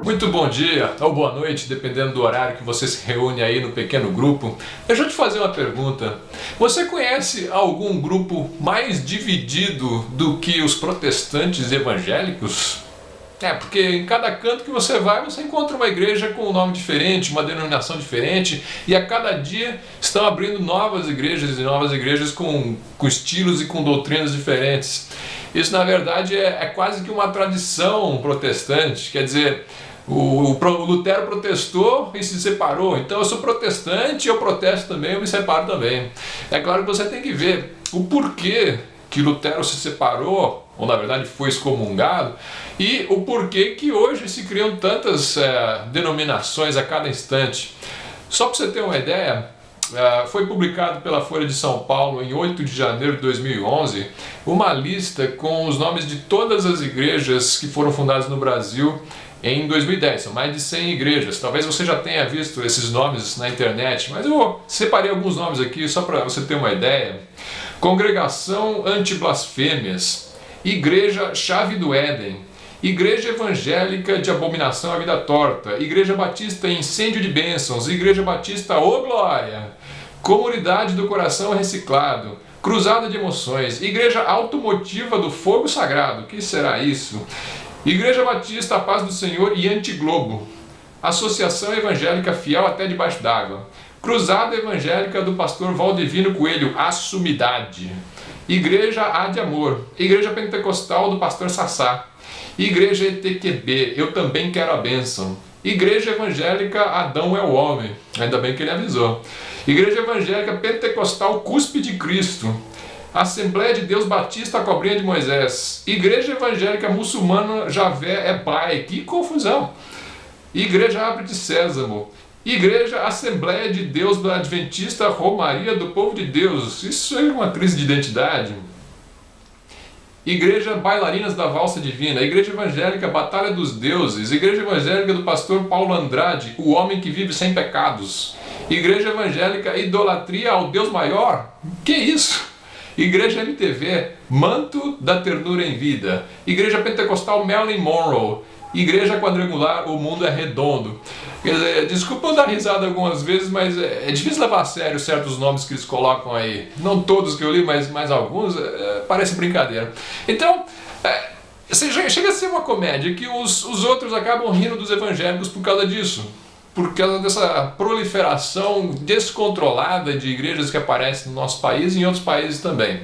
Muito bom dia ou boa noite, dependendo do horário que você se reúne aí no pequeno grupo. Deixa eu te fazer uma pergunta. Você conhece algum grupo mais dividido do que os protestantes evangélicos? Porque em cada canto que você vai, você encontra uma igreja com um nome diferente, uma denominação diferente, e a cada dia estão abrindo novas igrejas e novas igrejas com estilos e com doutrinas diferentes. Isso, na verdade, é quase que uma tradição protestante. Quer dizer, o Lutero protestou e se separou. Então eu sou protestante, eu protesto também, eu me separo também. É claro que você tem que ver o porquê que Lutero se separou, ou na verdade foi excomungado, e o porquê que hoje se criam tantas denominações a cada instante. Só para você ter uma ideia, foi publicado pela Folha de São Paulo em 8 de janeiro de 2011 uma lista com os nomes de todas as igrejas que foram fundadas no Brasil em 2010. São mais de 100 igrejas. Talvez você já tenha visto esses nomes na internet, mas eu separei alguns nomes aqui só para você ter uma ideia. Congregação Anti-Blasfêmias, Igreja Chave do Éden, Igreja Evangélica de Abominação à Vida Torta, Igreja Batista Incêndio de Bênçãos, Igreja Batista Ô Glória, Comunidade do Coração Reciclado, Cruzada de Emoções, Igreja Automotiva do Fogo Sagrado, que será isso? Igreja Batista A Paz do Senhor e Antiglobo, Associação Evangélica Fiel Até Debaixo d'Água, Cruzada Evangélica do Pastor Valdivino Coelho, A Sumidade, Igreja Há de Amor, Igreja Pentecostal do Pastor Sassá, Igreja ETQB, Eu Também Quero a Bênção, Igreja Evangélica Adão é o Homem, ainda bem que ele avisou, Igreja Evangélica Pentecostal Cuspe de Cristo, Assembleia de Deus Batista a Cobrinha de Moisés, Igreja Evangélica Muçulmana Javé é Pai, que confusão, Igreja Abre de Sésamo, Igreja Assembleia de Deus Adventista Romaria do Povo de Deus, isso é uma crise de identidade. Igreja Bailarinas da Valsa Divina, Igreja Evangélica Batalha dos Deuses, Igreja Evangélica do Pastor Paulo Andrade, O Homem que Vive Sem Pecados, Igreja Evangélica Idolatria ao Deus Maior, que isso? Igreja MTV, Manto da Ternura em Vida, Igreja Pentecostal Marilyn Monroe, Igreja Quadrangular O Mundo é Redondo. Quer dizer, desculpa eu dar risada algumas vezes, mas é difícil levar a sério certos nomes que eles colocam aí. Não todos que eu li, mas mais alguns, parece brincadeira. Então, chega a ser uma comédia que os outros acabam rindo dos evangélicos por causa disso. Por causa dessa proliferação descontrolada de igrejas que aparecem no nosso país e em outros países também.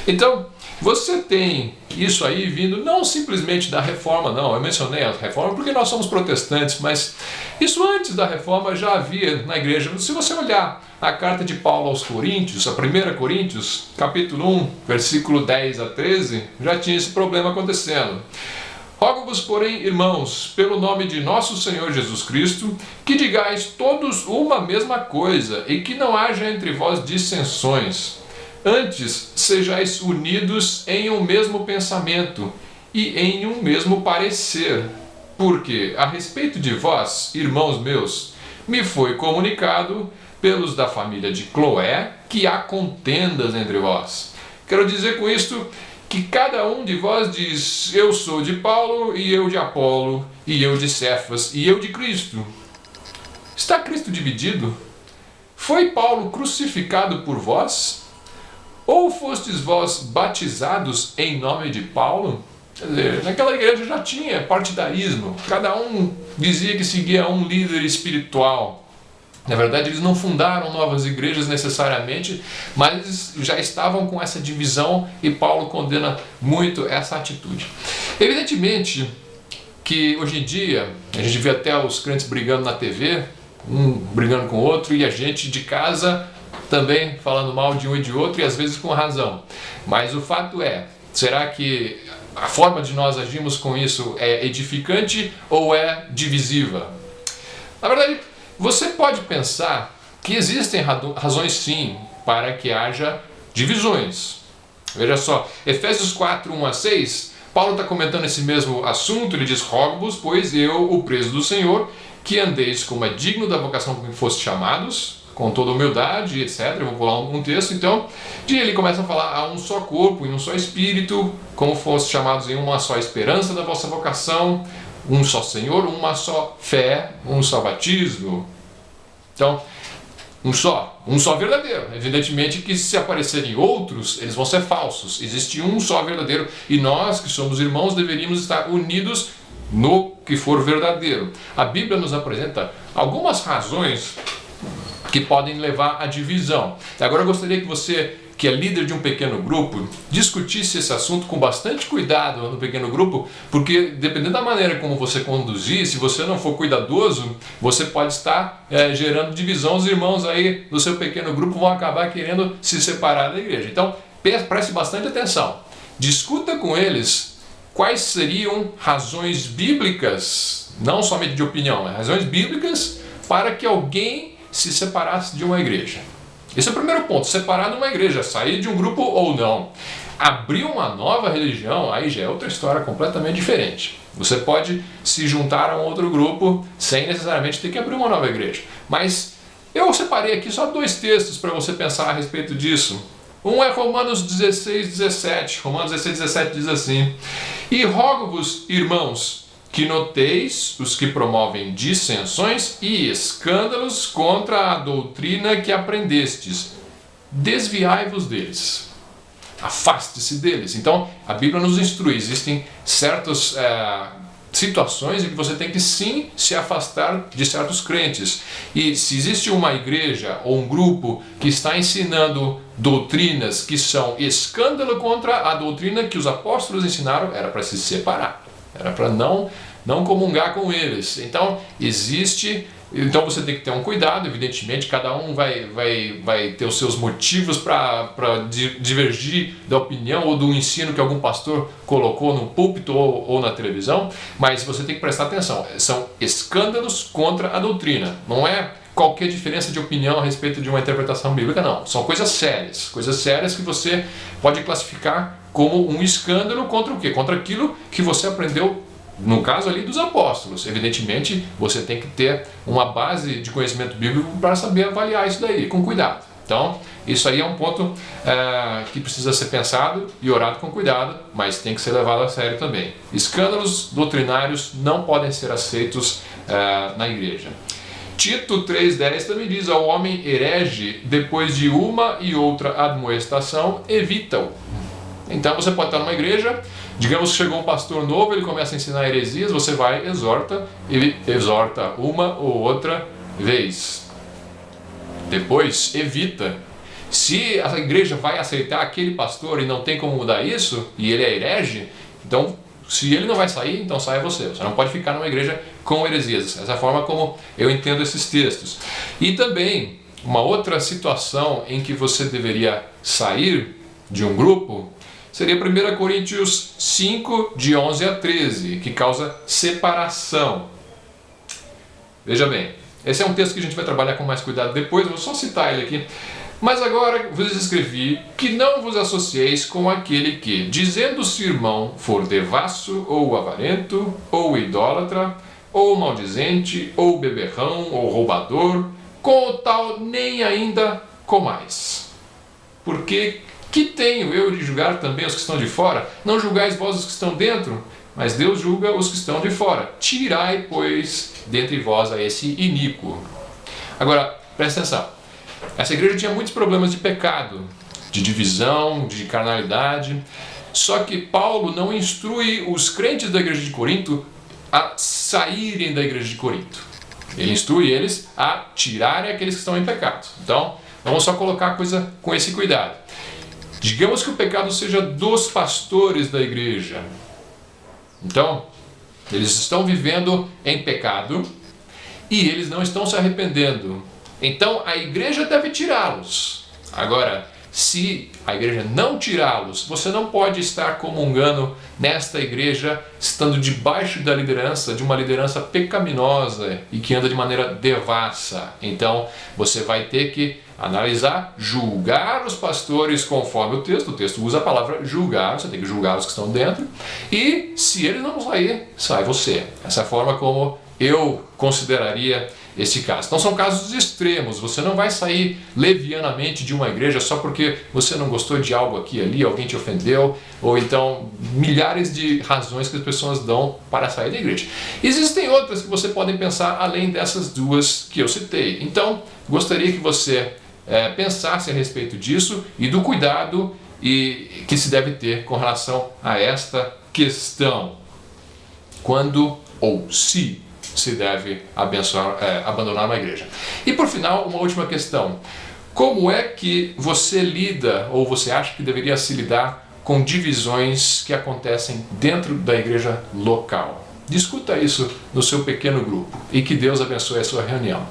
Então, você tem isso aí vindo não simplesmente da reforma, não. Eu mencionei a reforma porque nós somos protestantes, mas isso antes da reforma já havia na igreja. Se você olhar a carta de Paulo aos Coríntios, a 1 Coríntios, capítulo 1, versículo 10 a 13, já tinha esse problema acontecendo. Rogo-vos, porém, irmãos, pelo nome de nosso Senhor Jesus Cristo, que digais todos uma mesma coisa e que não haja entre vós dissensões. Antes, sejais unidos em um mesmo pensamento e em um mesmo parecer. Porque, a respeito de vós, irmãos meus, me foi comunicado pelos da família de Cloé que há contendas entre vós. Quero dizer com isto que cada um de vós diz, eu sou de Paulo, e eu de Apolo, e eu de Cefas, e eu de Cristo. Está Cristo dividido? Foi Paulo crucificado por vós? Ou fostes vós batizados em nome de Paulo? Quer dizer, naquela igreja já tinha partidarismo, cada um dizia que seguia um líder espiritual. Na verdade, eles não fundaram novas igrejas necessariamente, mas já estavam com essa divisão e Paulo condena muito essa atitude. Evidentemente que hoje em dia, a gente vê até os crentes brigando na TV, um brigando com o outro, e a gente de casa também falando mal de um e de outro, e às vezes com razão. Mas o fato é, será que a forma de nós agirmos com isso é edificante ou é divisiva? Na verdade, você pode pensar que existem razões sim para que haja divisões. Veja só, Efésios 4, 1 a 6, Paulo está comentando esse mesmo assunto, ele diz, rogo-vos, pois eu, o preso do Senhor, que andeis como é digno da vocação com que foste chamados, com toda humildade, etc. Eu vou pular um texto, então, ele começa a falar a um só corpo, em um só espírito, como foste chamados em uma só esperança da vossa vocação, um só Senhor, uma só fé, um só batismo. Então, um só verdadeiro. Evidentemente que se aparecerem outros, eles vão ser falsos. Existe um só verdadeiro e nós, que somos irmãos, deveríamos estar unidos no que for verdadeiro. A Bíblia nos apresenta algumas razões que podem levar à divisão. Agora eu gostaria que você, que é líder de um pequeno grupo, discutisse esse assunto com bastante cuidado no pequeno grupo, porque dependendo da maneira como você conduzir, se você não for cuidadoso, você pode estar gerando divisão. Os irmãos aí do seu pequeno grupo vão acabar querendo se separar da igreja. Então, preste bastante atenção. Discuta com eles quais seriam razões bíblicas, não somente de opinião, mas razões bíblicas para que alguém se separasse de uma igreja. Esse é o primeiro ponto, separar de uma igreja, sair de um grupo ou não. Abrir uma nova religião, aí já é outra história completamente diferente. Você pode se juntar a um outro grupo sem necessariamente ter que abrir uma nova igreja. Mas eu separei aqui só 2 textos para você pensar a respeito disso. Um é Romanos 16:17. Romanos 16:17 diz assim: E rogo-vos, irmãos, que noteis os que promovem dissensões e escândalos contra a doutrina que aprendestes. Desviai-vos deles. Afaste-se deles. Então, a Bíblia nos instrui. Existem certas situações em que você tem que sim se afastar de certos crentes. E se existe uma igreja ou um grupo que está ensinando doutrinas que são escândalo contra a doutrina que os apóstolos ensinaram, era para se separar. Era para não comungar com eles. Então, então você tem que ter um cuidado, evidentemente, cada um vai ter os seus motivos para divergir da opinião ou do ensino que algum pastor colocou no púlpito ou na televisão, mas você tem que prestar atenção. São escândalos contra a doutrina. Não é qualquer diferença de opinião a respeito de uma interpretação bíblica, não. São coisas sérias que você pode classificar como um escândalo contra o quê? Contra aquilo que você aprendeu, no caso ali dos apóstolos. Evidentemente, você tem que ter uma base de conhecimento bíblico para saber avaliar isso daí, com cuidado. Então, isso aí é um ponto que precisa ser pensado e orado com cuidado, mas tem que ser levado a sério também. Escândalos doutrinários não podem ser aceitos na igreja. Tito 3,10 também diz: ao homem herege, depois de uma e outra admoestação, evita-o. Então você pode estar numa igreja, digamos que chegou um pastor novo, ele começa a ensinar heresias, você vai e exorta uma ou outra vez. Depois, evita. Se a igreja vai aceitar aquele pastor e não tem como mudar isso, e ele é herege, então se ele não vai sair, então saia você. Você não pode ficar numa igreja com heresias. Essa é a forma como eu entendo esses textos. E também, uma outra situação em que você deveria sair de um grupo seria 1 Coríntios 5, de 11 a 13, que causa separação. Veja bem, esse é um texto que a gente vai trabalhar com mais cuidado depois, vou só citar ele aqui. Mas agora vos escrevi que não vos associeis com aquele que, dizendo-se irmão, for devasso, ou avarento, ou idólatra, ou maldizente, ou beberrão, ou roubador, com o tal nem ainda comais. Porque que tenho eu de julgar também os que estão de fora? Não julgais vós os que estão dentro, mas Deus julga os que estão de fora. Tirai, pois, dentre vós a esse iníquo. Agora, presta atenção. Essa igreja tinha muitos problemas de pecado, de divisão, de carnalidade. Só que Paulo não instrui os crentes da igreja de Corinto a saírem da igreja de Corinto. Ele instrui eles a tirarem aqueles que estão em pecado. Então, vamos só colocar a coisa com esse cuidado. Digamos que o pecado seja dos pastores da igreja. Então, eles estão vivendo em pecado e eles não estão se arrependendo. Então, a igreja deve tirá-los. Agora, se a igreja não tirá-los, você não pode estar comungando nesta igreja, estando debaixo da liderança, de uma liderança pecaminosa e que anda de maneira devassa. Então, você vai ter que analisar, julgar os pastores conforme o texto usa a palavra julgar, você tem que julgar os que estão dentro, e se eles não sair, sai você. Essa é a forma como eu consideraria esse caso. Então são casos extremos, você não vai sair levianamente de uma igreja só porque você não gostou de algo aqui e ali, alguém te ofendeu, ou então milhares de razões que as pessoas dão para sair da igreja. Existem outras que você pode pensar além dessas duas que eu citei. Então, gostaria que você pensasse a respeito disso e do cuidado que se deve ter com relação a esta questão. Quando ou se deve abandonar uma igreja. E por final, uma última questão. Como é que você lida, ou você acha que deveria se lidar com divisões que acontecem dentro da igreja local? Discuta isso no seu pequeno grupo e que Deus abençoe a sua reunião.